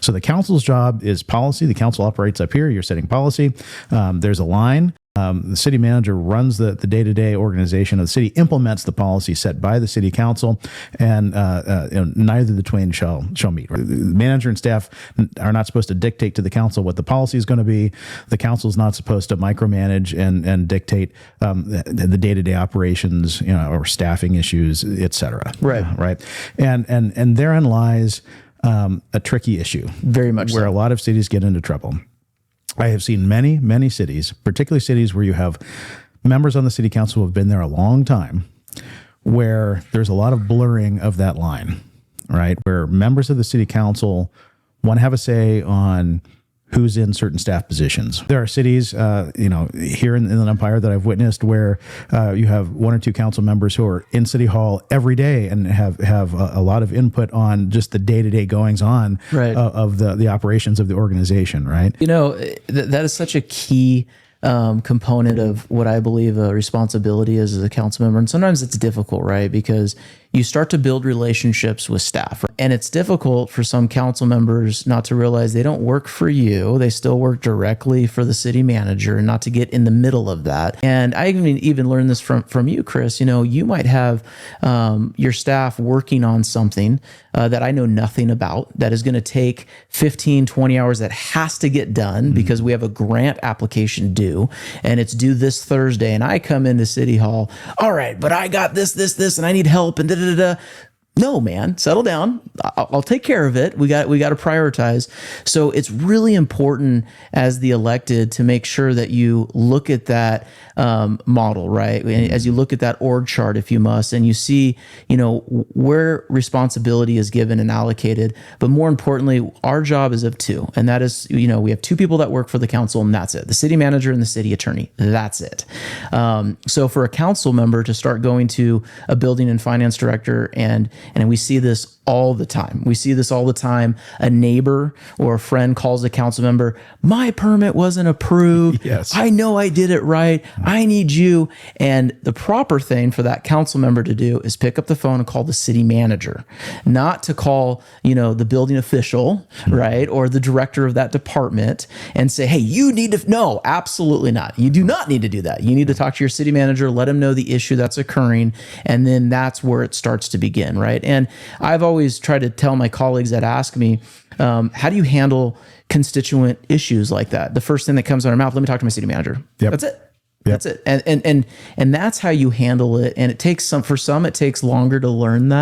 So the council's job is policy. The council operates up here. You're setting policy. There's a line. The city manager runs the day-to-day organization of the city, implements the policy set by the city council, and neither the twain shall meet. The manager and staff are not supposed to dictate to the council what the policy is going to be. The council is not supposed to micromanage and dictate the day-to-day operations, or staffing issues, et cetera. Right. And therein lies a tricky issue. Very much where so. A lot of cities get into trouble. I have seen many, many cities, particularly cities where you have members on the city council who have been there a long time, where there's a lot of blurring of that line, right? Where members of the city council want to have a say on who's in certain staff positions. There are cities, here in the Empire that I've witnessed where you have one or two council members who are in City Hall every day and have a lot of input on just the day-to-day goings on of the operations of the organization, right? That is such a key component of what I believe a responsibility is as a council member. And sometimes it's difficult, right? Because you start to build relationships with staff. And it's difficult for some council members not to realize they don't work for you. They still work directly for the city manager, and not to get in the middle of that. And I even learned this from you, Chris. You might have your staff working on something that I know nothing about, that is going to take 15, 20 hours, that has to get done because we have a grant application due, and it's due this Thursday. And I come into City Hall, all right, but I got this, and I need help, and da-da-da-da. No, man, settle down. I'll take care of it. We got to prioritize. So it's really important as the elected to make sure that you look at that model, right? As you look at that org chart, if you must, and you see, where responsibility is given and allocated. But more importantly, our job is of two, and that is, we have two people that work for the council, and that's it: the city manager and the city attorney. That's it. So for a council member to start going to a building and finance director, and we see this all the time. A neighbor or a friend calls a council member, my permit wasn't approved. Yes. I know I did it right. I need you. And the proper thing for that council member to do is pick up the phone and call the city manager, not to call, the building official, right? Or the director of that department and say, hey, you need to, no, absolutely not. You do not need to do that. You need to talk to your city manager, let him know the issue that's occurring. And then that's where it starts to begin, right? And I've always tried to tell my colleagues that ask me, how do you handle constituent issues like that? The first thing that comes out of our mouth, let me talk to my city manager. Yep. That's it. Yep. That's it. And that's how you handle it. And it takes for some, it takes longer to learn that.